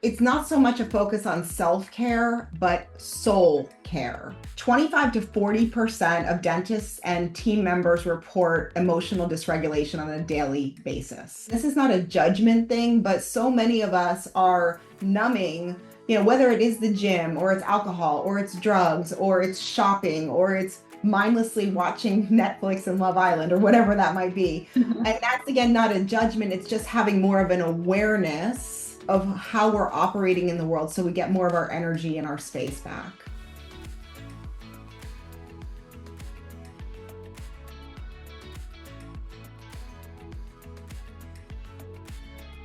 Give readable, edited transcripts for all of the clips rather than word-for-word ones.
It's not so much a focus on self-care, but soul care. 25 to 40% of dentists and team members report emotional dysregulation on a daily basis. This is not a judgment thing, but so many of us are numbing, whether it is the gym or it's alcohol or it's drugs or it's shopping or it's mindlessly watching Netflix and Love Island or whatever that might be. And that's again not a judgment, it's just having more of an awareness of how we're operating in the world so we get more of our energy and our space back.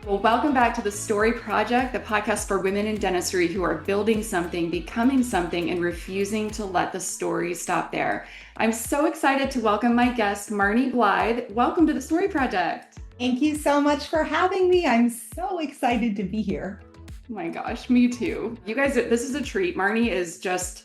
Well, welcome back to the Story Project, the podcast for women in dentistry who are building something, becoming something, and refusing to let the story stop there. I'm so excited to welcome my guest, Marni Blythe. Welcome to the Story Project. Thank you so much for having me. I'm so excited to be here. Oh my gosh, me too. You guys, this is a treat. Marni is just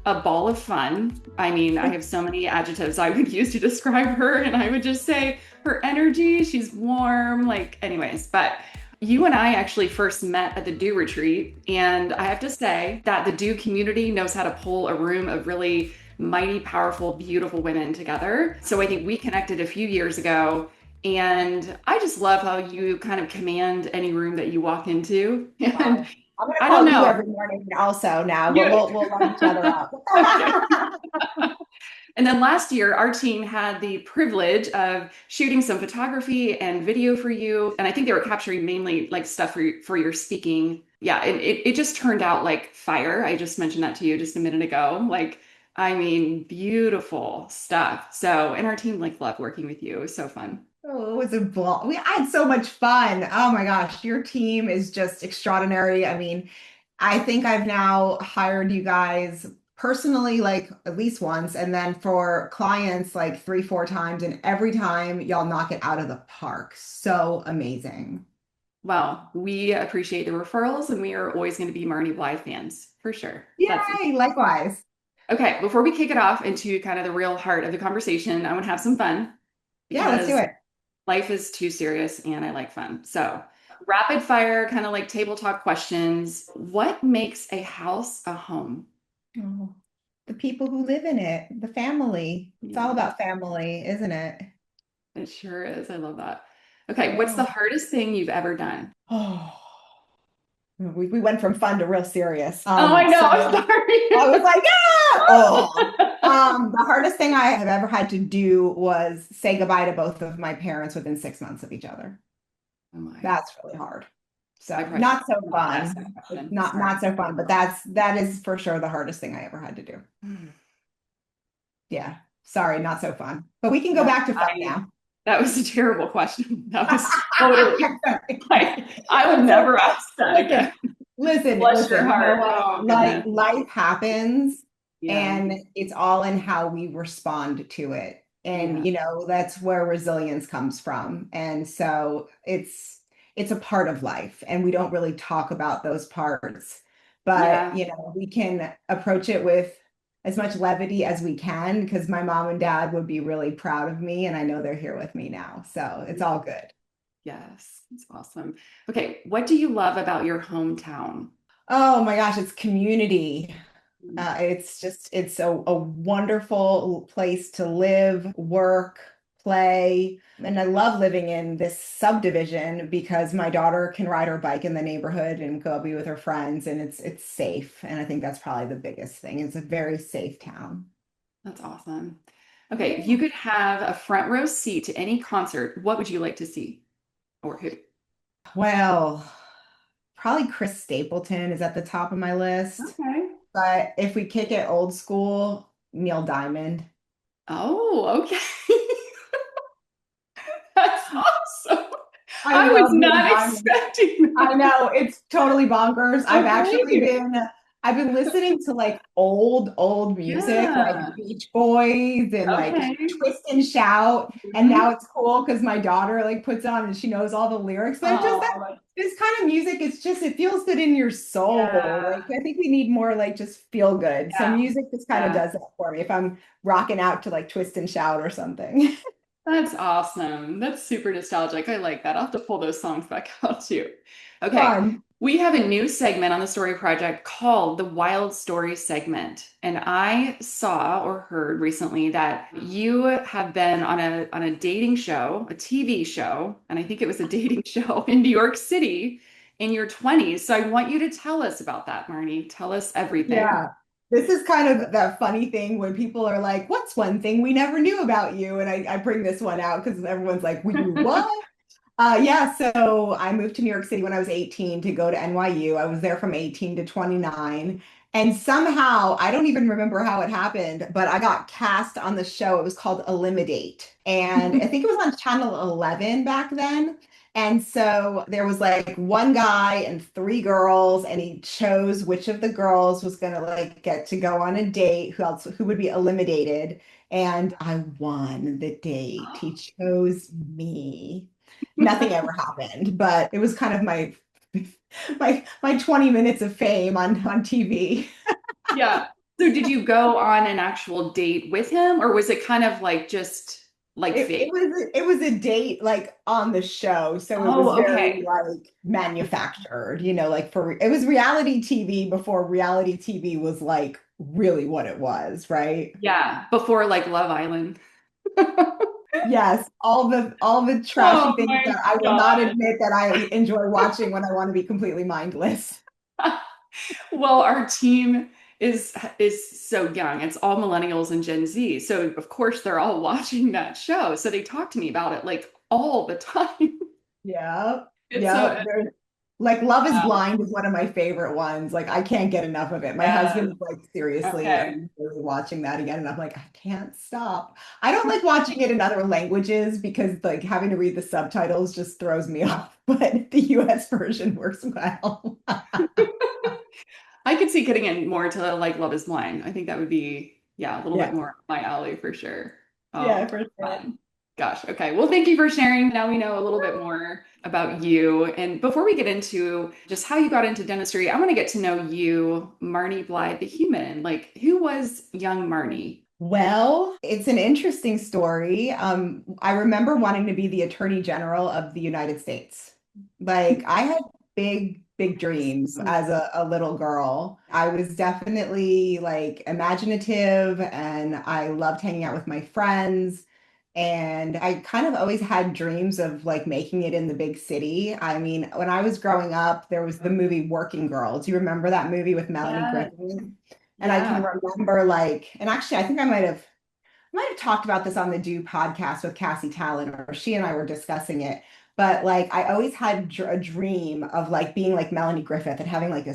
a ball of fun. I mean, I have so many adjectives I would use to describe her, and I would just say her energy, she's warm, anyways. But you and I actually first met at the Do Retreat, and I have to say that the Do community knows how to pull a room of really mighty, powerful, beautiful women together. So I think we connected a few years ago. And I just love how you kind of command any room that you walk into. And Wow. I'm going to I call don't you know. every morning also now. Yeah. We'll love each other up. Okay. And then last year, our team had the privilege of shooting some photography and video for you. And I think they were capturing mainly stuff for your speaking. Yeah, and it just turned out like fire. I just mentioned that to you just a minute ago. I mean, beautiful stuff. So, and our team loved working with you. It was so fun. Oh, it was a ball. I had so much fun. Oh my gosh, your team is just extraordinary. I mean, I think I've now hired you guys personally like at least once, and then for clients like three, four times, and every time y'all knock it out of the park. So amazing. Well, we appreciate the referrals and we are always going to be Marni Blythe fans for sure. That's Yay, likewise. okay. Before we kick it off into kind of the real heart of the conversation, I want to have some fun Yeah, let's do because it. life is too serious and I like fun. So, rapid fire, kind of like table talk questions. What makes a house a home? Oh, the people who live in it, the family. It's all Yeah, about family, isn't it? it sure is. I love that. Okay, what's the Oh, hardest thing you've ever done? oh. We went from fun to real serious. Oh, I know. I'm So I was like, yeah. Oh, sorry. the hardest thing I have ever had to do was say goodbye to both of my parents within 6 months of each other. Oh my. That's really hard. I So probably should not so not ask that fun. question. Not Sorry. so fun, but that is for sure the hardest thing I ever had to do. Yeah. Sorry, not so fun. But we can go Yeah, back to fun now. that was a terrible question. That was totally I would never ask that Listen, again. Bless your listen, you know heart. what? Oh Like goodness. life happens Yeah. and it's all in how we respond to it. Yeah. And that's where resilience comes from. And so it's a part of life and we don't really talk about those parts. But, Yeah. we can approach it with as much levity as we can because my mom and dad would be really proud of me and I know they're here with me now. So it's all good. Yes. It's awesome. Okay. What do you love about your hometown? Oh my gosh, it's community. It's a wonderful place to live, work, play. And I love living in this subdivision because my daughter can ride her bike in the neighborhood and go be with her friends and it's safe. And I think that's probably the biggest thing. It's a very safe town. That's awesome. Okay. If Yeah. you could have a front row seat to any concert, what would you like to see or who? Well, probably Chris Stapleton is at the top of my list. Okay. But if we kick it old school, Neil Diamond. Oh, okay. That's awesome. I I was love Neil not Diamond. expecting I that. know it's totally bonkers. Okay. I've been listening to like old music, like Yeah. Beach Boys and like Okay. Twist and Shout. And now Mhm. it's cool because my daughter like puts on and she knows all the lyrics, but it just that Oh, this kind of music, it feels good in your soul. yeah. Like I think we need more like just feel good. So Yeah. music just kind of Yeah. does that for me if I'm rocking out to like Twist and Shout or something. That's awesome. That's super nostalgic. I like that. I'll have to pull those songs back out too. Okay. Fun. We have a new segment on the Story Project called the Wild Story segment. And I saw or heard recently that you have been on a dating show, a TV show, and I think it was a dating show in New York City in your 20s. So I want you to tell us about that, Marnie. Tell us everything. Yeah. This is kind of that funny thing when people are like, what's one thing we never knew about you? And I bring this one out because everyone's like, well, you what? Yeah, so I moved to New York City when I was 18 to go to NYU. I was there from 18 to 29. And somehow, I don't even remember how it happened, but I got cast on the show. It was called Eliminate. And I think it was on Channel 11 back then. And so there was like one guy and three girls, and he chose which of the girls was gonna like get to go on a date, who would be eliminated. And I won the date. He chose me. Nothing ever happened, but it was kind of my 20 minutes of fame on TV. Yeah. So did you go on an actual date with him, or was it kind of like just like It fake? was it was a date like on the show, so it was Oh, very okay. like manufactured, like it was reality TV before reality TV was like really what it was, right? Yeah, before like Love Island. Yes, all the trashy Oh things my that I will not God. admit that I enjoy watching when I want to be completely mindless. Well, our team is so young. It's all millennials and Gen Z. So of course they're all watching that show. So they talk to me about it like all the time. Yeah. It's Yeah. so There's like Love is yeah. Blind is one of my favorite ones. Like I can't get enough of it. My Yes. husband is like, seriously, are Okay. you really watching that again? And I'm like, I can't stop. I don't like watching it in other languages because like having to read the subtitles just throws me off. But the US version works well. I could see getting in more to like Love is Blind. I think that would be, yeah, a little bit Yeah. more up my alley for sure. Yeah, Oh, for sure. fun. Gosh. Okay. Well, thank you for sharing. Now we know a little bit more about you. And before we get into just how you got into dentistry, I want to get to know you, Marni Blythe, the human. Like, who was young Marni? Well, it's an interesting story. I remember wanting to be the Attorney General of the United States. Like, I had big dreams as a little girl. I was definitely like imaginative and I loved hanging out with my friends. And I kind of always had dreams of like making it in the big city. I mean, when I was growing up, there was the movie Working Girl. Do you remember that movie with Melanie Yeah. Griffith? And I can Yeah. remember like, and actually, I think I might have talked about this on the Do podcast with Cassie Talon, or she and I were discussing it. But like, I always had a dream of like being like Melanie Griffith and having like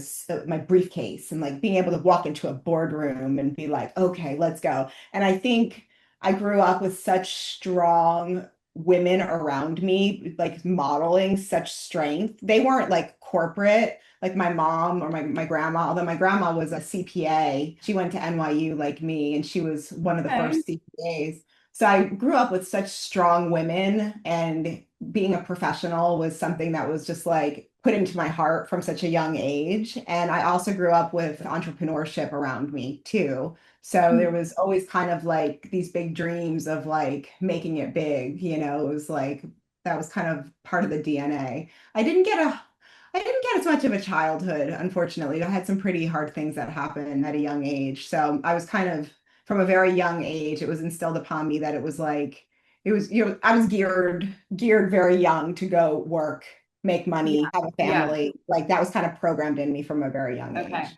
my briefcase and like being able to walk into a boardroom and be like, okay, let's go. And I think I grew up with such strong women around me, like modeling such strength. They weren't like corporate like my mom or my grandma, although my grandma was a CPA. She went to NYU like me, and she was one of the Okay. first CPAs. So I grew up with such strong women, and being a professional was something that was just like put into my heart from such a young age. And I also grew up with entrepreneurship around me too. So there was always kind of like these big dreams of like making it big, it was like that was kind of part of the DNA. I didn't get a I didn't get as much of a childhood, unfortunately. I had some pretty hard things that happened at a young age. So I was kind of, from a very young age, it was instilled upon me that it was like, I was geared very young to go work, make Yeah. money, have a Yeah. family. Like that was kind of programmed in me from a very young Okay. age.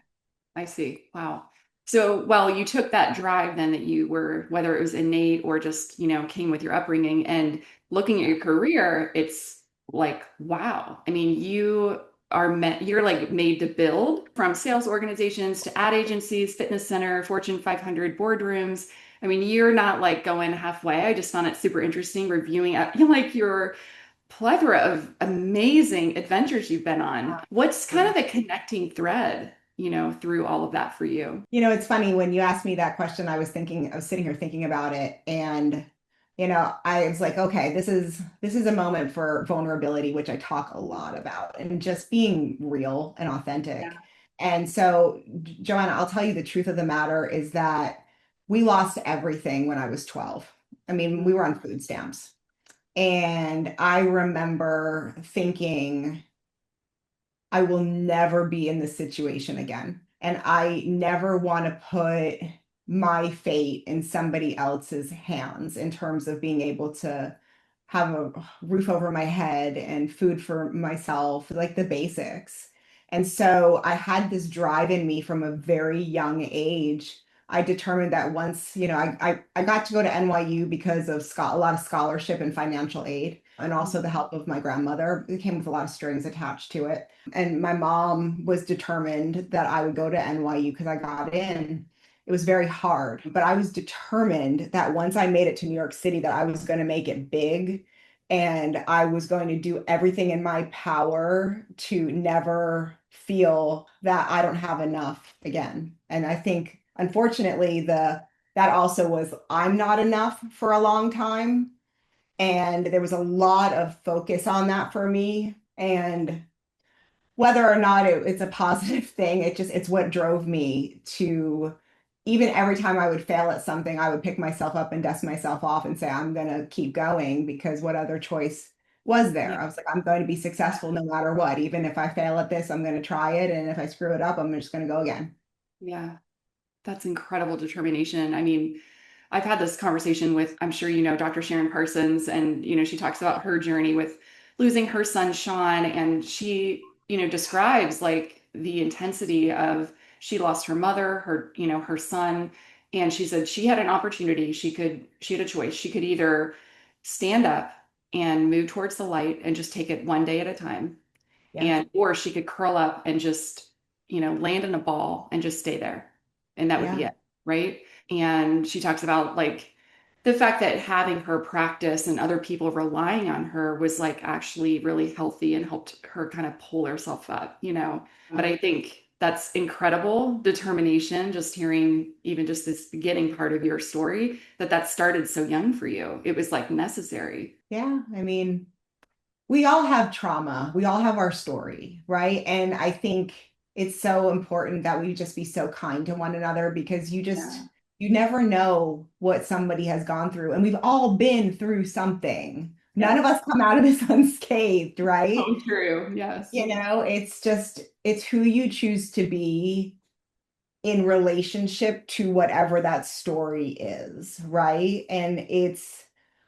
I see. Wow. So, well, you took that drive then that you were, whether it was innate or just, came with your upbringing and looking at your career, it's like, wow. I mean, you're like made to build from sales organizations to ad agencies, fitness center, Fortune 500 boardrooms. I mean, you're not like going halfway. I just found it super interesting reviewing like your plethora of amazing adventures you've been on. What's kind of the connecting thread, through all of that for you? It's funny when you asked me that question, I was sitting here thinking about it and I was like, okay, this is a moment for vulnerability, which I talk a lot about, and just being real and Yeah. authentic. And so, Joanna, I'll tell you the truth of the matter is that we lost everything when I was 12. I mean, we were on food stamps. And I remember thinking, I will never be in this situation again. And I never want to put my fate in somebody else's hands in terms of being able to have a roof over my head and food for myself, like the basics. And so I had this drive in me from a very young age. I determined that once, I got to go to NYU because of a lot of scholarship and financial aid, and also the help of my grandmother. It came with a lot of strings attached to it. And my mom was determined that I would go to NYU because I got in. It was very hard, but I was determined that once I made it to New York City, that I was going to make it big and I was going to do everything in my power to never feel that I don't have enough again. And I think, unfortunately, the that also was I'm not enough for a long time. And there was a lot of focus on that for me. And whether or not it's a positive thing, it's what drove me to, even every time I would fail at something, I would pick myself up and dust myself off and say, I'm gonna keep going, because what other choice was Yeah. there? I was like, I'm going to be successful no matter what. Even if I fail at this, I'm gonna try it. And if I screw it up, I'm just gonna go again. Yeah. That's incredible determination. I mean, I've had this conversation with, I'm sure you know, Dr. Sharon Parsons, and she talks about her journey with losing her son Sean, and she, describes like the intensity of she lost her mother, her son, and she said she had an opportunity. She had a choice. She could either stand up and move towards the light and just take it one day at a time, Yeah. and or she could curl up and just land in a ball and just stay there, and that would be Yeah. it, right? And she talks about like the fact that having her practice and other people relying on her was like actually really healthy and helped her kind of pull herself up. But I think that's incredible determination, just hearing even just this beginning part of your story, that started so young for you. It was like necessary. Yeah. I mean, we all have trauma. We all have our story, right? And I think it's so important that we just be so kind to one another, because Yeah. you never know what somebody has gone through. And we've all been through something. None of Yes. us come out of this unscathed, right? So true. Yes. It's who you choose to be in relationship to whatever that story is, right? And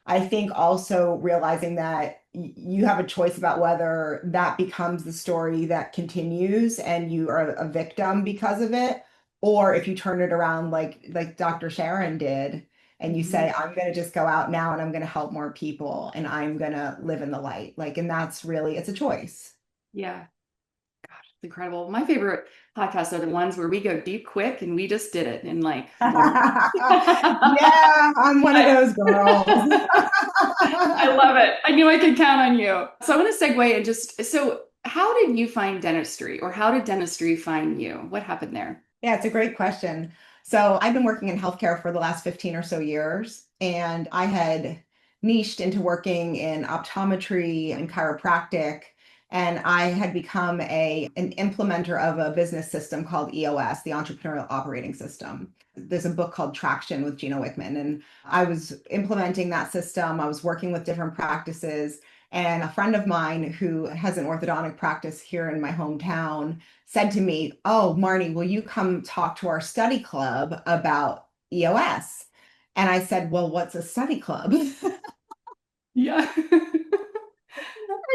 I think also realizing that you have a choice about whether that becomes the story that continues and you are a victim because of it, or if you turn it around like Dr. Sharon did, and you Mhm. say, I'm going to just go out now and I'm going to help more people and I'm going to live in the light. And that's really, it's a choice. Yeah. It's incredible. My favorite podcasts are the ones where we go deep quick and we just did it in like 1 minute. Yeah, I'm one of I, those girls. I love it. I knew I could count on you. So I want to segue and so how did you find dentistry, or how did dentistry find you? What happened there? Yeah, it's a great question. So I've been working in healthcare for the last 15 or so years, and I had niched into working in optometry and chiropractic, and I had become an implementer of a business system called EOS, the Entrepreneurial Operating System. There's a book called Traction with Gino Wickman, and I was implementing that system. I was working with different practices, and a friend of mine who has an orthodontic practice here in my hometown said to me, "Oh, Marni, will you come talk to our study club about EOS?" And I said, "Well, what's a study club?" And Yeah.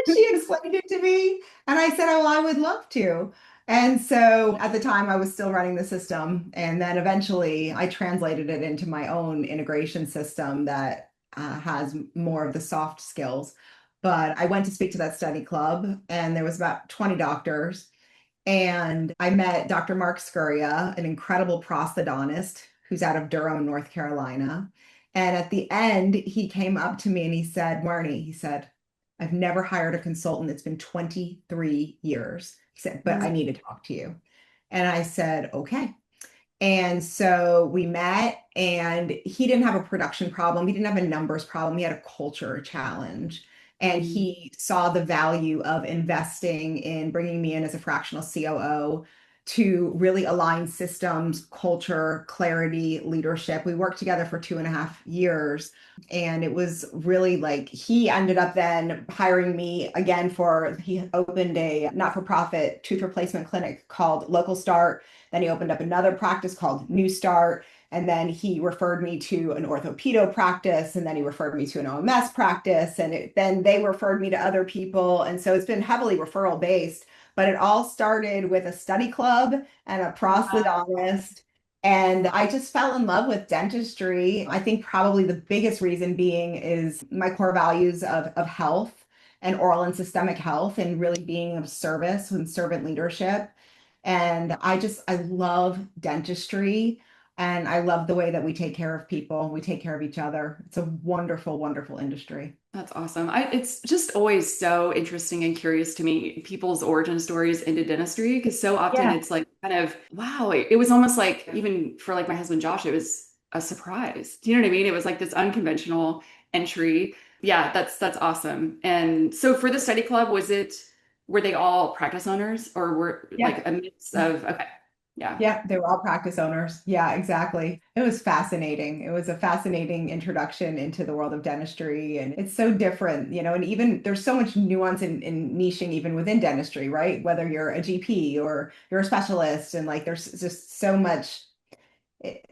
she explained it to me. And I said, "Oh, I would love to." And so at the time, I was still running the system. And then eventually, I translated it into my own integration system that has more of the soft skills. But I went to speak to that study club, and there was about 20 doctors. And I met Dr. Mark Scuria, an incredible prosthodontist who's out of Durham, North Carolina. And at the end, he came up to me and he said, "Marni," he said, "I've never hired a consultant. It's been 23 years." He said, "But I Mm. need to talk to you." And I said, "Okay." And so we met, and he didn't have a production problem. He didn't have a numbers problem. He had a culture challenge. And Mm. he saw the value of investing in bringing me in as a fractional COO to really align systems, culture, clarity, leadership. We worked together for 2.5 years. And it was really like he ended up then hiring me again he opened a not-for-profit tooth replacement clinic called Local Start. Then he opened up another practice called New Start. And then he referred me to an orthopedo practice, and then he referred me to an OMS practice, and then they referred me to other people. And so it's been heavily referral based, but it all started with a study club and a Wow. prosthodontist. And I just fell in love with dentistry. I think probably the biggest reason being is my core values of health and oral and systemic health and really being of service and servant leadership. And I love dentistry. And I love the way that we take care of people, we take care of each other. It's a wonderful, wonderful industry. That's awesome. It's just always so interesting and curious to me, people's origin stories into dentistry, because so often Yeah. it's like kind of, wow, it was almost like even for like my husband Josh, it was a surprise. Do you know what I mean? It was like this unconventional entry. Yeah, that's awesome. And so for the study club, were they all practice owners or were Yeah. like a mix of, okay, yeah. Yeah, they were all practice owners. Yeah, exactly. It was fascinating. It was a fascinating introduction into the world of dentistry. And it's so different, and even there's so much nuance in niching even within dentistry, right? Whether you're a GP or you're a specialist, and like there's just so much, it,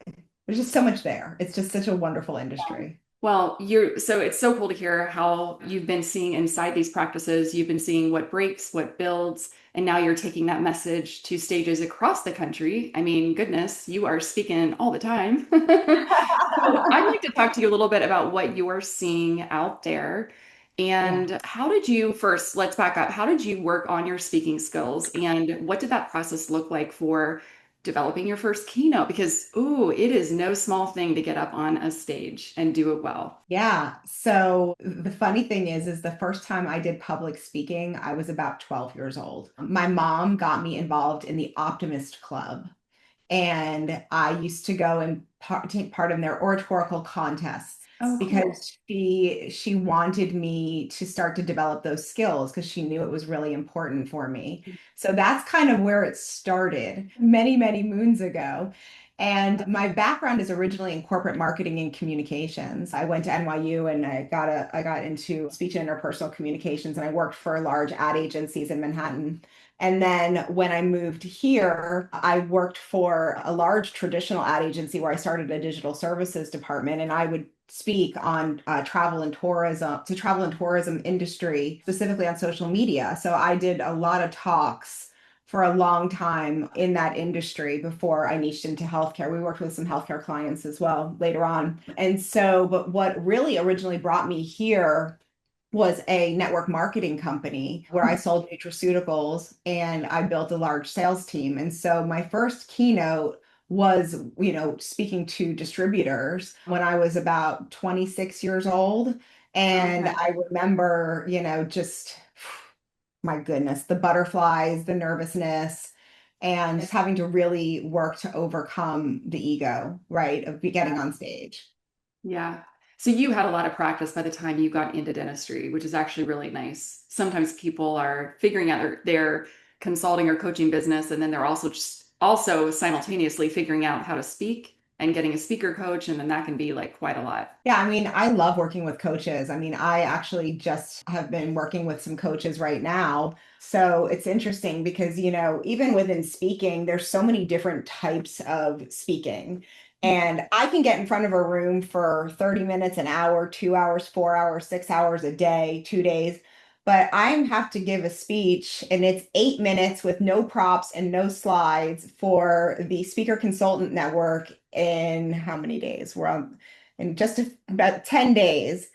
there's just so much there. It's just such a wonderful industry. Well, so it's so cool to hear how you've been seeing inside these practices. You've been seeing what breaks, what builds, and now you're taking that message to stages across the country. I mean, goodness, you are speaking all the time. So I'd like to talk to you a little bit about what you're seeing out there. Yeah. And how did you first, let's back up. How did you work on your speaking skills? And what did that process look like for developing your first keynote? Because, ooh, it is no small thing to get up on a stage and do it well. Yeah. So the funny thing is the first time I did public speaking, I was about 12 years old. My mom got me involved in the Optimist Club. And I used to go and take part in their oratorical contests Oh, cool. because she wanted me to start to develop those skills because she knew it was really important for me. So that's kind of where it started many, many moons ago. And my background is originally in corporate marketing and communications. I went to NYU and I got into speech and interpersonal communications, and I worked for large ad agencies in Manhattan. And then when I moved here, I worked for a large traditional ad agency where I started a digital services department, and I would speak on travel and tourism industry, specifically on social media. So I did a lot of talks for a long time in that industry before I niched into healthcare. We worked with some healthcare clients as well later on. And so, but what really originally brought me here was a network marketing company where I sold nutraceuticals and I built a large sales team. And so my first keynote was, speaking to distributors when I was about 26 years old. And Okay. I remember, just my goodness, the butterflies, the nervousness, and just having to really work to overcome the ego, right, of getting on stage. Yeah. So you had a lot of practice by the time you got into dentistry, which is actually really nice. Sometimes people are figuring out their consulting or coaching business, and then they're also simultaneously figuring out how to speak and getting a speaker coach, and then that can be like quite a lot. Yeah, I mean, I love working with coaches. I mean, I actually just have been working with some coaches right now. So it's interesting because, even within speaking, there's so many different types of speaking. And I can get in front of a room for 30 minutes, an hour, 2 hours, 4 hours, 6 hours a day, 2 days. But I have to give a speech and it's 8 minutes with no props and no slides for the Speaker Consultant Network in how many days? We're on in just about 10 days.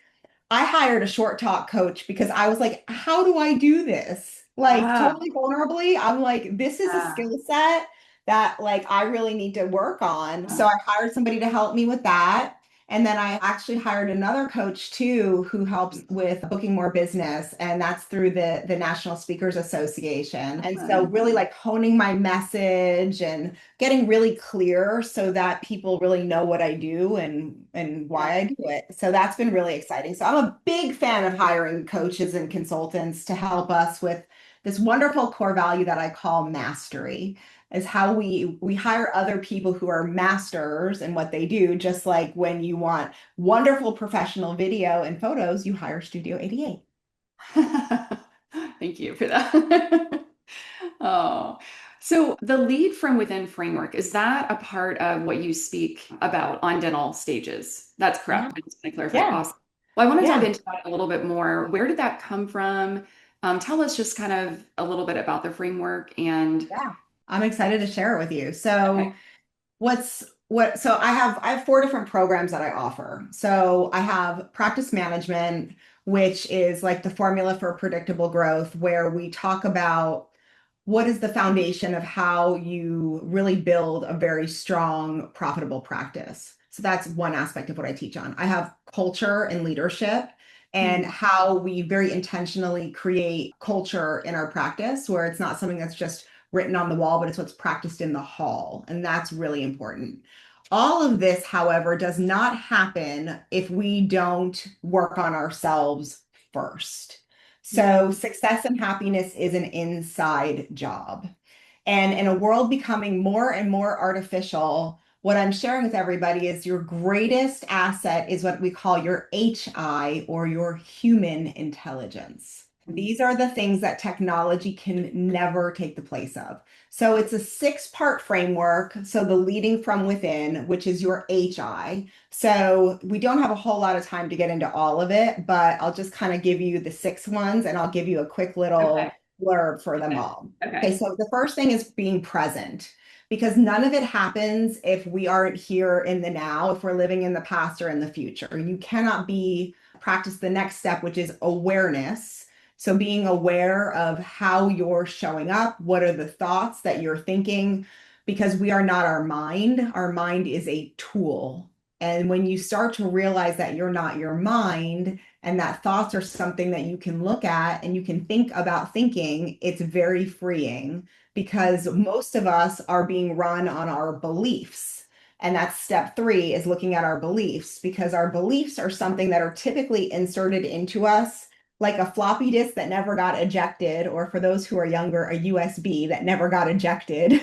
I hired a short talk coach because I was like, how do I do this? Like Ah, totally vulnerably. I'm like, this is a yeah. skill set that like I really need to work on. So I hired somebody to help me with that. And then I actually hired another coach too who helps with booking more business. And that's through the National Speakers Association. And so Awesome. really like honing my message and getting really clear so that people really know what I do and Yeah. why I do it. So that's been really exciting. So I'm a big fan of hiring coaches and consultants to help us with this wonderful core value that I call mastery. is how we hire other people who are masters in what they do, just like when you want wonderful professional video and photos, you hire Studio 88. Thank you for that. Oh, so the lead from within framework, is that a part of what you speak about on dental stages? That's Yeah. correct. I just want to clarify. Yeah. Awesome. Well, I want to dive Yeah. into that a little bit more. Where did that come from? Tell us just kind of a little bit about the framework and Yeah. I'm excited to share it with you. okay. So I have four different programs that I offer. So I have practice management, which is like the formula for predictable growth, where we talk about what is the foundation of how you really build a very strong, profitable practice. So that's one aspect of what I teach on. I have culture and leadership and Mhm. how we very intentionally create culture in our practice where it's not something that's just written on the wall, but it's what's practiced in the hall. And that's really important. All of this, however, does not happen if we don't work on ourselves first. So, Mm. success and happiness is an inside job. And in a world becoming more and more artificial, what I'm sharing with everybody is your greatest asset is what we call your HI or your human intelligence. These are the things that technology can never take the place of. So it's a six-part framework. So the leading from within, which is your HI. So we don't have a whole lot of time to get into all of it, but I'll just kind of give you the six ones and I'll give you a quick Okay. little blurb for them Okay. all. Okay, Okay. so the first thing is being present because none of it happens if we aren't here in the now, if we're living in the past or in the future. You cannot be practice the next step, which is awareness. So being aware of how you're showing up, what are the thoughts that you're thinking, because we are not our mind. Our mind is a tool. And when you start to realize that you're not your mind, and that thoughts are something that you can look at and you can think about thinking, it's very freeing because most of us are being run on our beliefs. And that's step three is looking at our beliefs because our beliefs are something that are typically inserted into us like a floppy disk that never got ejected, or for those who are younger, a USB that never got ejected.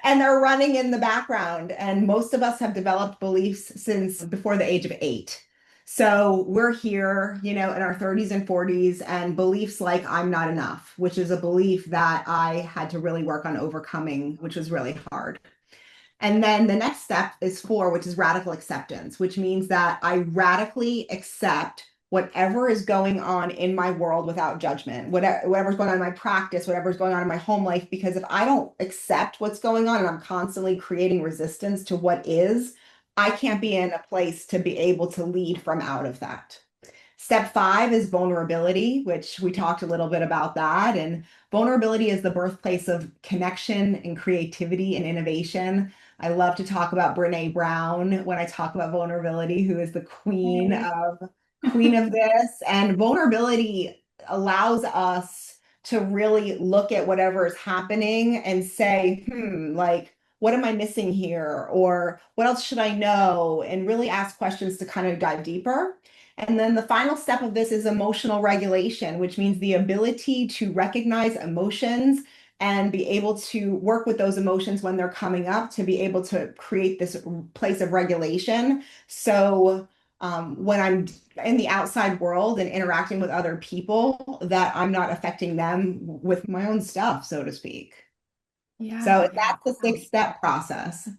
And they're running in the background. And most of us have developed beliefs since before the age of 8. So we're here, in our 30s and 40s, and beliefs like I'm not enough, which is a belief that I had to really work on overcoming, which was really hard. And then the next step is four, which is radical acceptance, which means that I radically accept whatever is going on in my world without judgment, whatever's going on in my practice, whatever's going on in my home life. Because if I don't accept what's going on and I'm constantly creating resistance to what is, I can't be in a place to be able to lead from out of that. Step five is vulnerability, which we talked a little bit about that. And vulnerability is the birthplace of connection and creativity and innovation. I love to talk about Brene Brown when I talk about vulnerability, who is the Yay. queen of this. And vulnerability allows us to really look at whatever is happening and say, like, what am I missing here? Or what else should I know? And really ask questions to kind of dive deeper. And then the final step of this is emotional regulation, which means the ability to recognize emotions and be able to work with those emotions when they're coming up to be able to create this place of regulation. So when I'm in the outside world and interacting with other people, that I'm not affecting them with my own stuff, so to speak. Yeah, So yeah. that's the six-step process.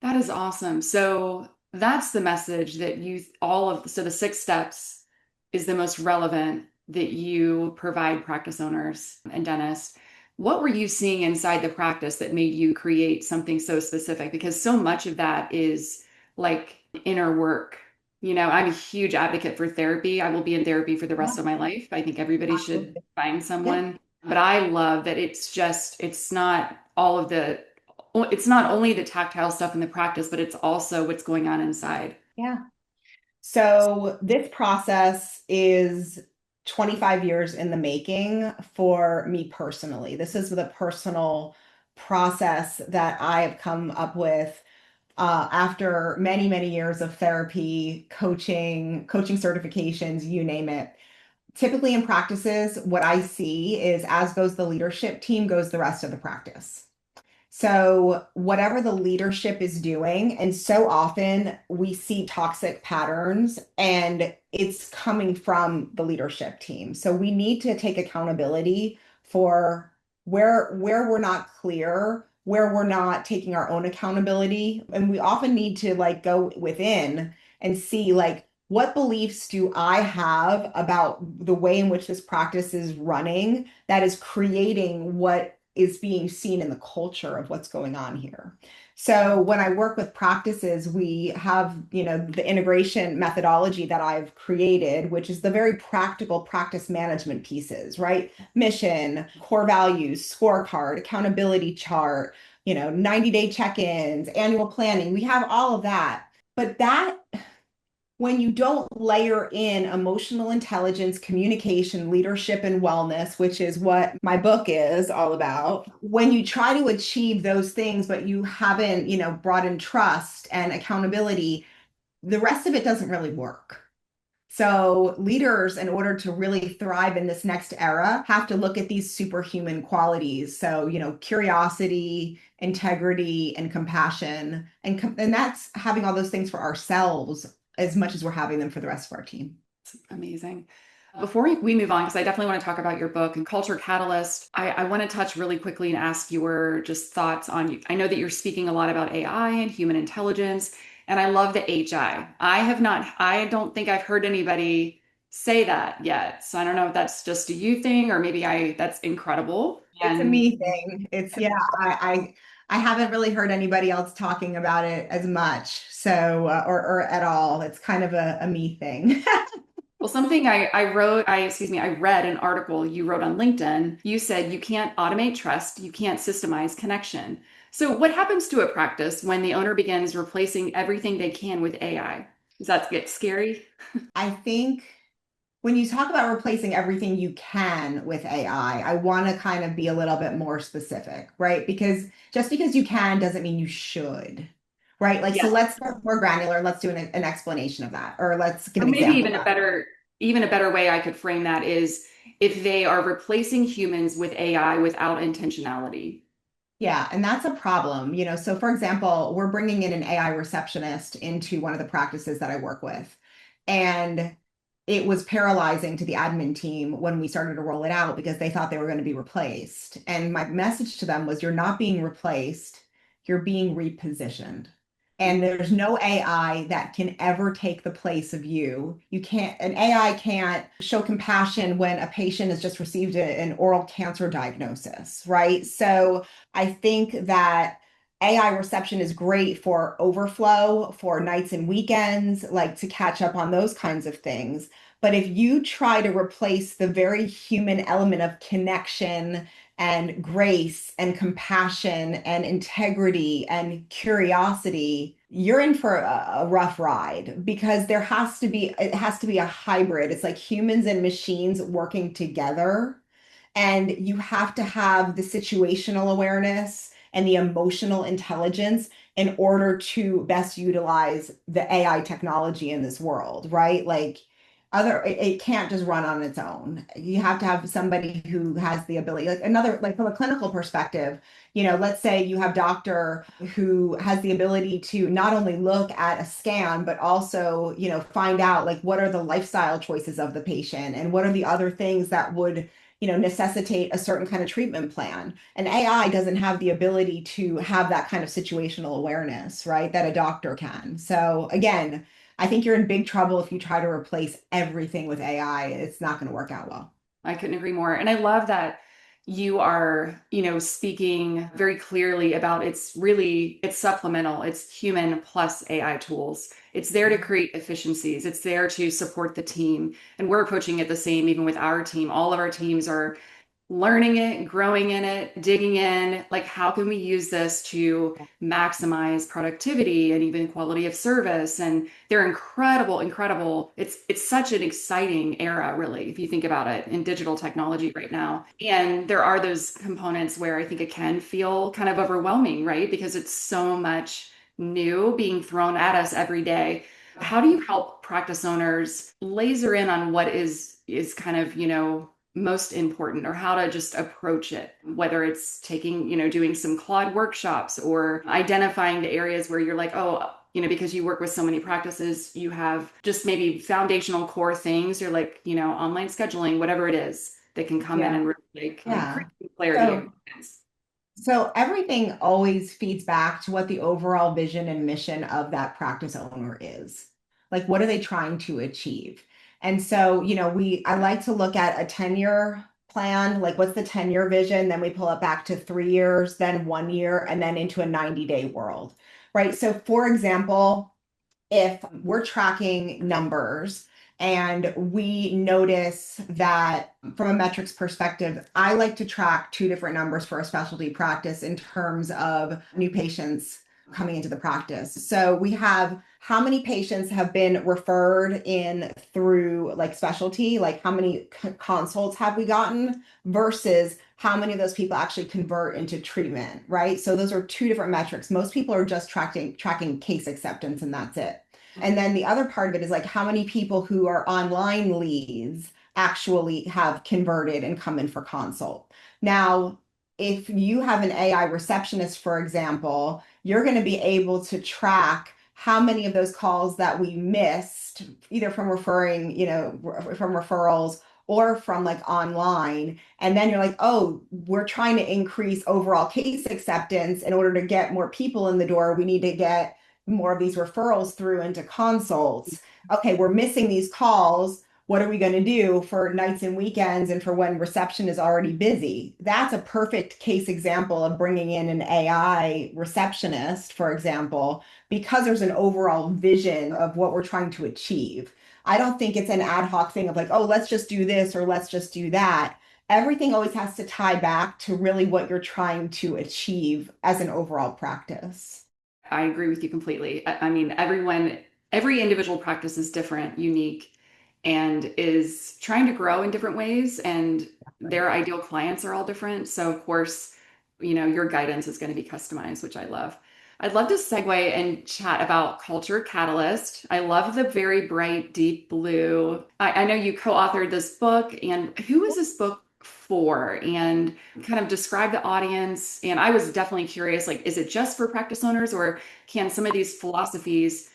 That is awesome. So that's the message that so the six steps is the most relevant that you provide practice owners and dentists. What were you seeing inside the practice that made you create something so specific? Because so much of that is like inner work. I'm a huge advocate for therapy. I will be in therapy for the Yeah, rest of my life. I think everybody should absolutely. find Yeah, someone. But I love that it's not all of it's not only the tactile stuff in the practice, but it's also what's going on inside. yeah. So this process is 25 years in the making for me personally. This is the personal process that I have come up with after many, many years of therapy, coaching certifications, you name it. Typically in practices, what I see is as goes the leadership team, goes the rest of the practice. So, whatever the leadership is doing, and so often we see toxic patterns and it's coming from the leadership team. So, we need to take accountability for where we're not clear, where we're not taking our own accountability, and we often need to like go within and see like what beliefs do I have about the way in which this practice is running that is creating what is being seen in the culture of what's going on here. So when I work with practices, we have, the integration methodology that I've created, which is the very practical practice management pieces, right? Mission, core values, scorecard, accountability chart, 90-day check-ins, annual planning. We have all of that. But that when you don't layer in emotional intelligence, communication, leadership, and wellness, which is what my book is all about, when you try to achieve those things, but you haven't, brought in trust and accountability, the rest of it doesn't really work. So leaders, in order to really thrive in this next era, have to look at these superhuman qualities. So, curiosity, integrity, and compassion. And that's having all those things for ourselves as much as we're having them for the rest of our team. Amazing. Before we move on, because I definitely want to talk about your book and Culture Catalyst, I want to touch really quickly and ask your just thoughts on you. I know that you're speaking a lot about AI and human intelligence, and I love the HI. I don't think I've heard anybody say that yet. So I don't know if that's just a you thing or maybe that's incredible. It's a And me thing. Yeah, I haven't really heard anybody else talking about it as much. So, or at all. It's kind of a me thing. well, something I read an article you wrote on LinkedIn. You said you can't automate trust, you can't systemize connection. So, what happens to a practice when the owner begins replacing everything they can with AI? Does that get scary? I think when you talk about replacing everything you can with AI, I want to kind of be a little bit more specific, right? Because just because you can doesn't mean you should, right? Like, so Yes. let's get more granular. Let's do an explanation of that, or let's give Or an maybe example of that. even a better way I could frame that is if they are replacing humans with AI without intentionality. Yeah, and that's a problem. So for example, we're bringing in an AI receptionist into one of the practices that I work with. And it was paralyzing to the admin team when we started to roll it out because they thought they were going to be replaced. And my message to them was, you're not being replaced, you're being repositioned. And there's no AI that can ever take the place of you. An AI can't show compassion when a patient has just received an oral cancer diagnosis, right? So I think that AI reception is great for overflow, for nights and weekends, like to catch up on those kinds of things. But if you try to replace the very human element of connection and grace and compassion and integrity and curiosity, you're in for a rough ride because it has to be a hybrid. It's like humans and machines working together. And you have to have the situational awareness and the emotional intelligence in order to best utilize the AI technology in this world, right? Like it can't just run on its own. You have to have somebody who has the ability, like from a clinical perspective, let's say you have doctor who has the ability to not only look at a scan, but also, find out like what are the lifestyle choices of the patient and what are the other things that would necessitate a certain kind of treatment plan. And AI doesn't have the ability to have that kind of situational awareness, right? That a doctor can. So again, I think you're in big trouble if you try to replace everything with AI. It's not going to work out well. I couldn't agree more. And I love that you are, speaking very clearly about it's supplemental, it's human plus AI tools. It's there to create efficiencies, it's there to support the team. And we're approaching it the same even with our team. All of our teams are learning it, growing in it, digging in, like how can we use this to maximize productivity and even quality of service? And they're incredible. It's such an exciting era, really, if you think about it in digital technology right now. And there are those components where I think it can feel kind of overwhelming, right? Because it's so much new being thrown at us every day. How do you help practice owners laser in on what is kind of, most important, or how to just approach it, whether it's taking, doing some Claude workshops or identifying the areas where you're like, oh, because you work with so many practices, you have just maybe foundational core things. You're like, online scheduling, whatever it is that can come in Yeah. and really like Yeah. create clarity So and confidence. So everything always feeds back to what the overall vision and mission of that practice owner is. Like, what are they trying to achieve? And so, I like to look at a 10-year plan, like what's the 10-year vision? Then we pull it back to 3 years, then 1 year, and then into a 90-day world, right? So, for example, if we're tracking numbers and we notice that from a metrics perspective, I like to track two different numbers for a specialty practice in terms of new patients coming into the practice. So we have how many patients have been referred in through like specialty, like how many consults have we gotten versus how many of those people actually convert into treatment, right? So those are two different metrics. Most people are just tracking case acceptance and that's it. And then the other part of it is like how many people who are online leads actually have converted and come in for consult. Now, if you have an AI receptionist, for example, you're going to be able to track how many of those calls that we missed, either from referring, from referrals or from like online. And then you're like, oh, we're trying to increase overall case acceptance in order to get more people in the door. We need to get more of these referrals through into consults. Okay, we're missing these calls. What are we going to do for nights and weekends and for when reception is already busy? That's a perfect case example of bringing in an AI receptionist, for example, because there's an overall vision of what we're trying to achieve. I don't think it's an ad hoc thing of like, oh, let's just do this or let's just do that. Everything always has to tie back to really what you're trying to achieve as an overall practice. I agree with you completely. I mean, every individual practice is different, unique, and is trying to grow in different ways, and their ideal clients are all different. So, of course, your guidance is going to be customized, which I love. I'd love to segue and chat about Culture Catalyst. I love the very bright, deep blue. I know you co-authored this book, and who is this book for? And kind of describe the audience. And I was definitely curious, like, is it just for practice owners, or can some of these philosophies,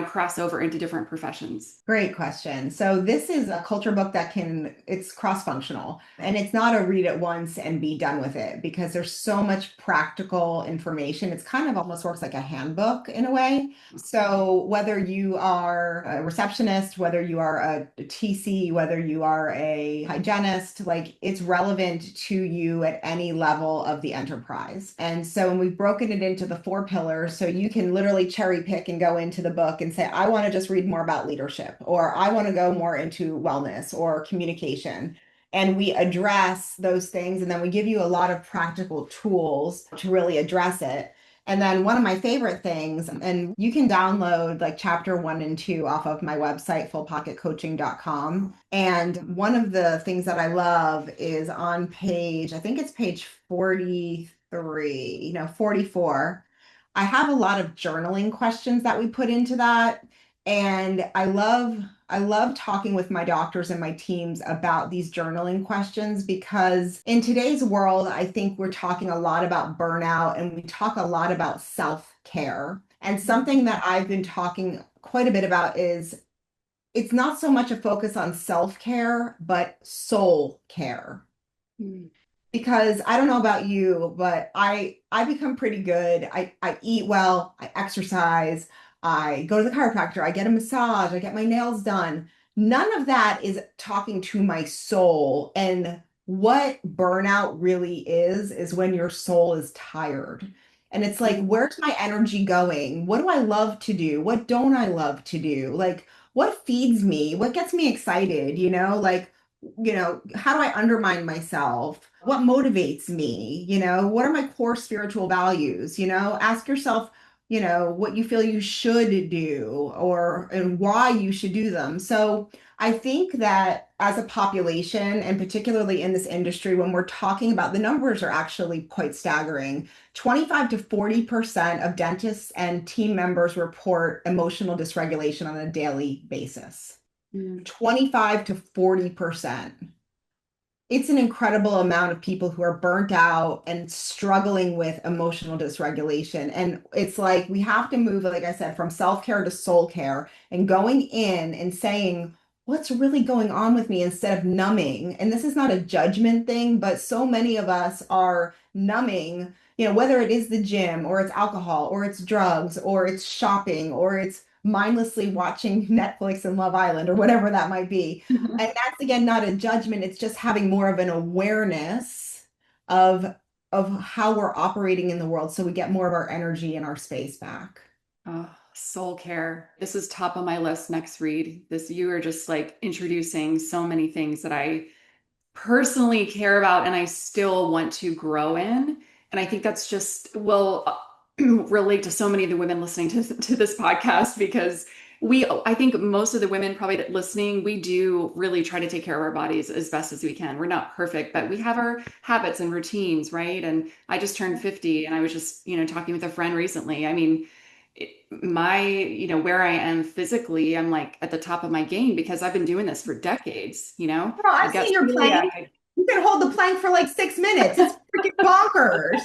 cross over into different professions? Great question. So this is a culture book it's cross-functional and it's not a read it once and be done with it because there's so much practical information. It's kind of almost works like a handbook in a way. So whether you are a receptionist, whether you are a TC, whether you are a hygienist, like it's relevant to you at any level of the enterprise. And so when we've broken it into the four pillars, so you can literally cherry pick and go into the book and say, I want to just read more about leadership or I want to go more into wellness or communication. And we address those things. And then we give you a lot of practical tools to really address it. And then one of my favorite things, and you can download like chapter 1 and 2 off of my website, fullpocketcoaching.com. And one of the things that I love is on page, I think it's page 43, 44. I have a lot of journaling questions that we put into that. And I love talking with my doctors and my teams about these journaling questions because in today's world, I think we're talking a lot about burnout and we talk a lot about self-care. And something that I've been talking quite a bit about is it's not so much a focus on self-care, but soul care Mm. because I don't know about you, but I become pretty good. I eat well, I exercise, I go to the chiropractor, I get a massage, I get my nails done. None of that is talking to my soul. And what burnout really is when your soul is tired. And it's like, where's my energy going? What do I love to do? What don't I love to do? Like, what feeds me? What gets me excited? Like, how do I undermine myself? What motivates me? What are my core spiritual values? Ask yourself, what you feel you should do or and why you should do them. So I think that as a population, and particularly in this industry, when we're talking about the numbers are actually quite staggering. 25 to 40% of dentists and team members report emotional dysregulation on a daily basis. Mm. 25 to 40%. It's an incredible amount of people who are burnt out and struggling with emotional dysregulation. And it's like we have to move, like I said, from self-care to soul care and going in and saying, what's really going on with me instead of numbing. And this is not a judgment thing, but so many of us are numbing, whether it is the gym or it's alcohol or it's drugs or it's shopping or it's mindlessly watching Netflix and Love Island or whatever that might be. And that's again not a judgment, it's just having more of an awareness of how we're operating in the world so we get more of our energy and our space back. Oh, soul care. This is top of my list next read. This you are just like introducing so many things that I personally care about and I still want to grow in. And I think that's just will relate to so many of the women listening to this podcast because I think most of the women probably listening, we do really try to take care of our bodies as best as we can. We're not perfect, but we have our habits and routines, right? And I just turned 50 and I was just, talking with a friend recently. I mean, where I am physically, I'm like at the top of my game because I've been doing this for decades, Girl, I've I've got seen your plank. celiac. You can hold the plank for like 6 minutes. It's freaking bonkers.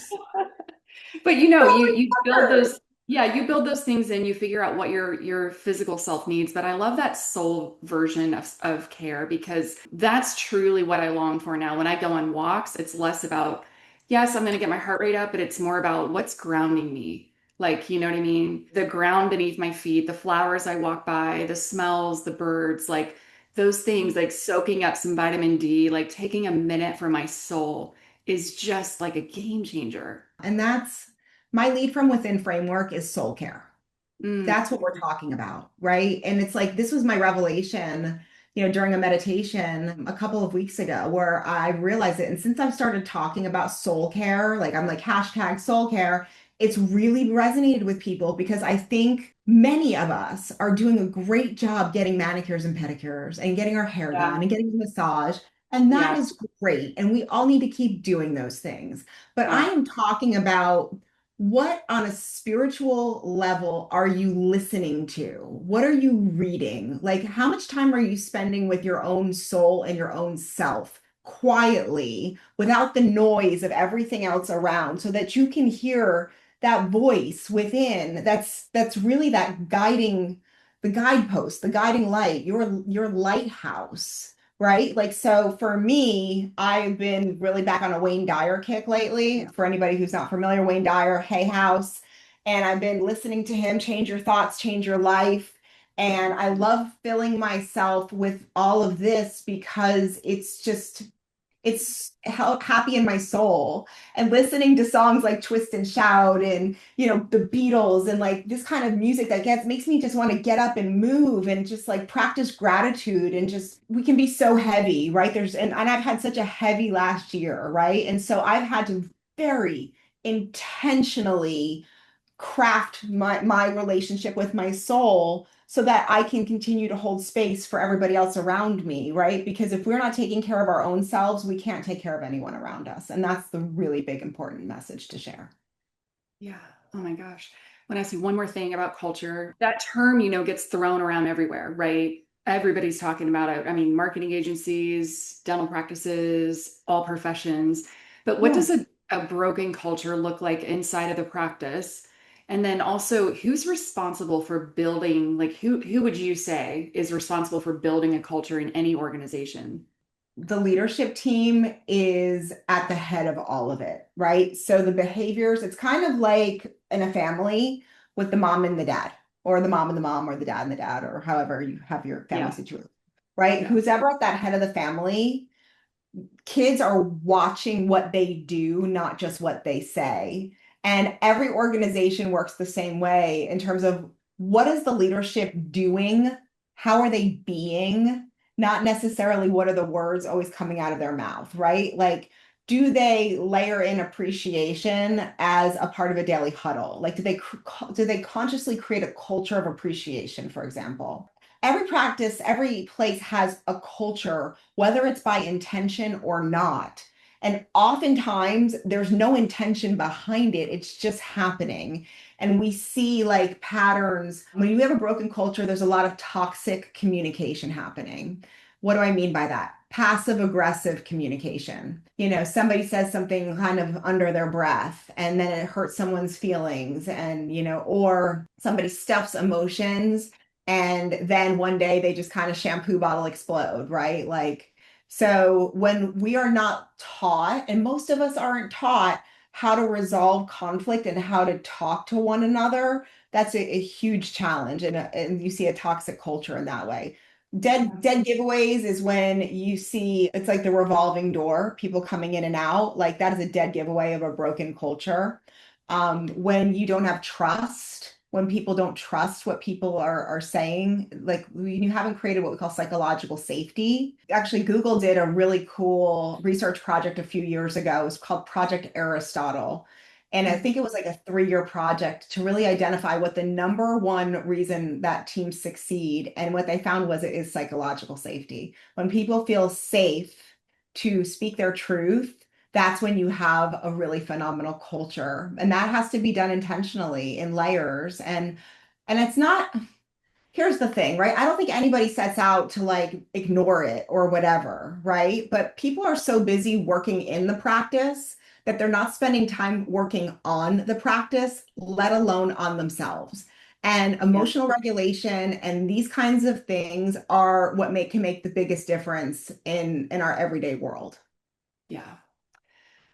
But Holy you build fucker. those, yeah, you build those things and you figure out what your physical self needs. But I love that soul version of care because that's truly what I long for now. When I go on walks, it's less about, yes, I'm going to get my heart rate up, but it's more about what's grounding me. Like, you know what I mean? The ground beneath my feet, the flowers I walk by, the smells, the birds, like those things, like soaking up some vitamin D, like taking a minute for my soul is just like a game changer. And that's my lead from within framework is soul care. Mm. That's what we're talking about, right? And it's like this was my revelation, during a meditation a couple of weeks ago where I realized it. And since I've started talking about soul care, like I'm like hashtag soul care, it's really resonated with people because I think many of us are doing a great job getting manicures and pedicures and getting our hair done Yeah. and getting a massage. And that Yeah. is great. And we all need to keep doing those things. But I Yeah. am talking about what on a spiritual level are you listening to? What are you reading? Like, how much time are you spending with your own soul and your own self quietly without the noise of everything else around so that you can hear that voice within that's really that guiding the guidepost, the guiding light, your lighthouse. Right? Like, so for me, I've been really back on a Wayne Dyer kick lately. For anybody who's not familiar, Wayne Dyer, Hay House. And I've been listening to him, Change Your Thoughts, Change Your Life. And I love filling myself with all of this because it's happy in my soul and listening to songs like Twist and Shout and the Beatles and like this kind of music that gets makes me just want to get up and move and just like practice gratitude and just we can be so heavy, right? And I've had such a heavy last year, right? And so I've had to very intentionally craft my relationship with my soul so that I can continue to hold space for everybody else around me, right? Because if we're not taking care of our own selves, we can't take care of anyone around us. And that's the really big important message to share. Yeah. Oh my gosh. When I see one more thing about culture, that term, gets thrown around everywhere, right? Everybody's talking about it. I mean, marketing agencies, dental practices, all professions. But what Yeah. does a broken culture look like inside of the practice? And then also, who's responsible for building, like who would you say is responsible for building a culture in any organization? The leadership team is at the head of all of it, right? So the behaviors, it's kind of like in a family with the mom and the dad, or the mom and the mom, or the dad and the dad, or however you have your family Yeah. situation, right? Yeah. Who's ever at that head of the family, kids are watching what they do, not just what they say. And every organization works the same way in terms of what is the leadership doing? How are they being? Not necessarily what are the words always coming out of their mouth, right? Like, do they layer in appreciation as a part of a daily huddle? Like, do they consciously create a culture of appreciation, for example? Every practice, every place has a culture, whether it's by intention or not. And oftentimes there's no intention behind it, it's just happening. And we see like patterns. When you have a broken culture, there's a lot of toxic communication happening. What do I mean by that? Passive aggressive communication. Somebody says something kind of under their breath and then it hurts someone's feelings, and, or somebody stuffs emotions and then one day they just kind of shampoo bottle explode, right? Like, so when we are not taught, and most of us aren't taught how to resolve conflict and how to talk to one another, that's a huge challenge. And you see a toxic culture in that way. Dead giveaways is when you see it's like the revolving door, people coming in and out. Like that is a dead giveaway of a broken culture. When you don't have trust, when people don't trust what people are saying, like when you haven't created what we call psychological safety. Actually, Google did a really cool research project a few years ago. It was called Project Aristotle. And I think it was like a 3-year project to really identify what the number one reason that teams succeed. And what they found was it is psychological safety. When people feel safe to speak their truth, that's when you have a really phenomenal culture. And that has to be done intentionally in layers. And it's not, here's the thing, right? I don't think anybody sets out to like ignore it or whatever, right? But people are so busy working in the practice that they're not spending time working on the practice, let alone on themselves. And Yeah. emotional regulation and these kinds of things are what can make the biggest difference in our everyday world. Yeah.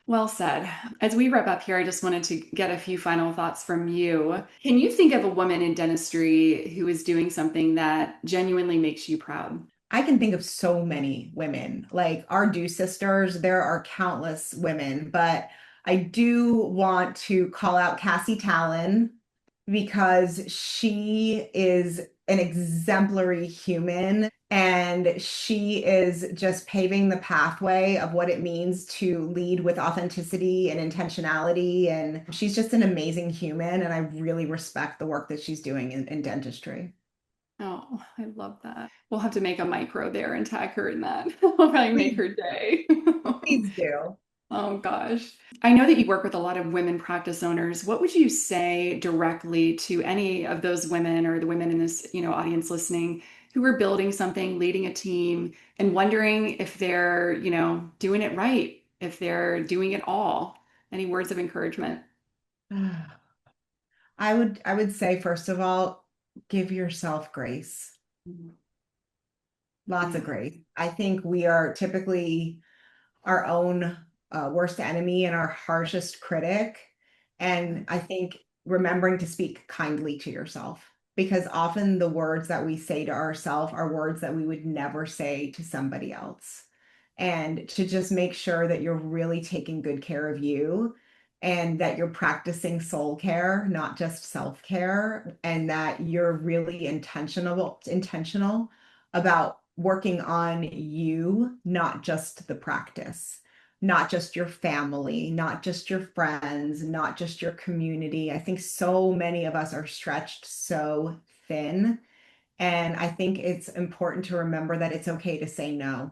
Well said. As we wrap up here, I just wanted to get a few final thoughts from you. Can you think of a woman in dentistry who is doing something that genuinely makes you proud? I can think of so many women, like our Do sisters. There are countless women, but I do want to call out Cassie Talon because she is an exemplary human and she is just paving the pathway of what it means to lead with authenticity and intentionality. And she's just an amazing human, and I really respect the work that she's doing in dentistry. Oh, I love that. We'll have to make a micro there and tag her in that. We'll probably make Please, her day. please do. Oh gosh. I know that you work with a lot of women practice owners. What would you say directly to any of those women or the women in this, audience listening who are building something, leading a team, and wondering if they're, doing it right, if they're doing it all? Any words of encouragement? I would say, first of all, give yourself grace. Mhm. Lots of Yeah. grace. I think we are typically our own worst enemy and our harshest critic. And I think remembering to speak kindly to yourself, because often the words that we say to ourselves are words that we would never say to somebody else. And to just make sure that you're really taking good care of you and that you're practicing soul care, not just self-care, and that you're really intentional about working on you, not just the practice, not just your family, not just your friends, not just your community. I think so many of us are stretched so thin. And I think it's important to remember that it's okay to say no.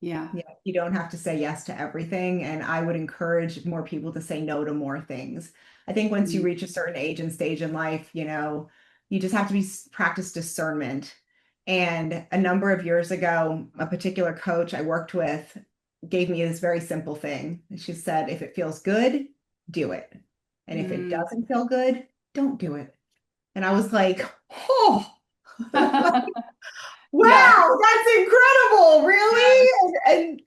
Yeah. Yeah, you don't have to say yes to everything. And I would encourage more people to say no to more things. I think once you Mm. reach a certain age and stage in life, you just have to practice discernment. And a number of years ago, a particular coach I worked with gave me this very simple thing. She said, if it feels good, do it. And if it Mm. doesn't feel good, don't do it. And I was like, oh, Yeah. wow, that's incredible. Yeah. Really?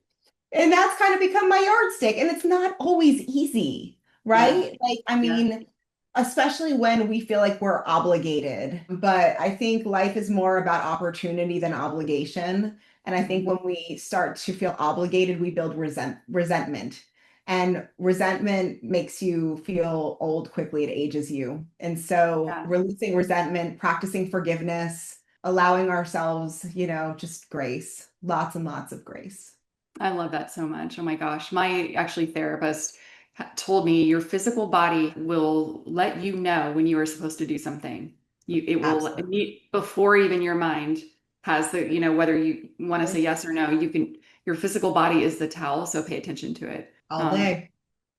And that's kind of become my yardstick. And it's not always easy, Yeah. right? Like, I Yeah. mean, especially when we feel like we're obligated. But I think life is more about opportunity than obligation. And I think Mhm. when we start to feel obligated, we build resentment. And resentment makes you feel old quickly, it ages you. And so Yeah. releasing resentment, practicing forgiveness, allowing ourselves, just grace, lots and lots of grace. I love that so much. Oh my gosh. My actually therapist told me your physical body will let you know when you are supposed to do something. It will Absolutely. before even your mind has whether you want to say yes or no, your physical body is the tell, so pay attention to it. All day,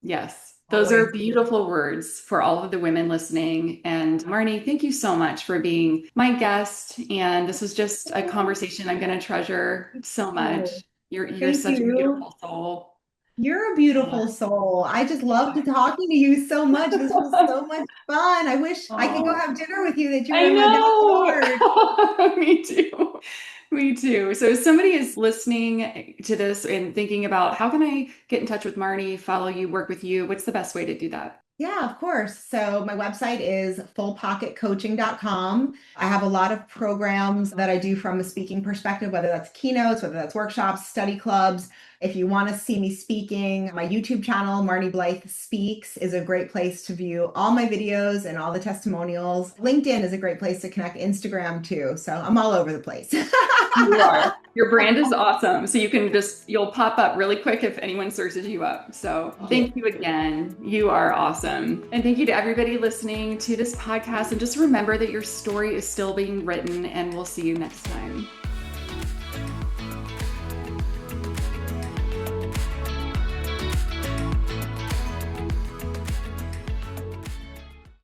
Yes, those are always. beautiful words for all of the women listening. And Marni, thank you so much for being my guest. And this was just a conversation I'm going to treasure so Oh, much. You're thank such a you. beautiful soul. You're a beautiful soul. I just loved talking to you so much. This was so much fun. I wish I could go Oh, have dinner with you, that you were I in my backyard. know. Me too. Me too. So if somebody is listening to this and thinking about how can I get in touch with Marni, follow you, work with you, what's the best way to do that? Yeah, of course. So my website is fullpocketcoaching.com. I have a lot of programs that I do from a speaking perspective, whether that's keynotes, whether that's workshops, study clubs. If you want to see me speaking, my YouTube channel, Marni Blythe Speaks, is a great place to view all my videos and all the testimonials. LinkedIn is a great place to connect, Instagram too. So I'm all over the place. You are. Your brand is awesome. So you'll pop up really quick if anyone searches you up. So thank you again. You are awesome. And thank you to everybody listening to this podcast. And just remember that your story is still being written, and we'll see you next time.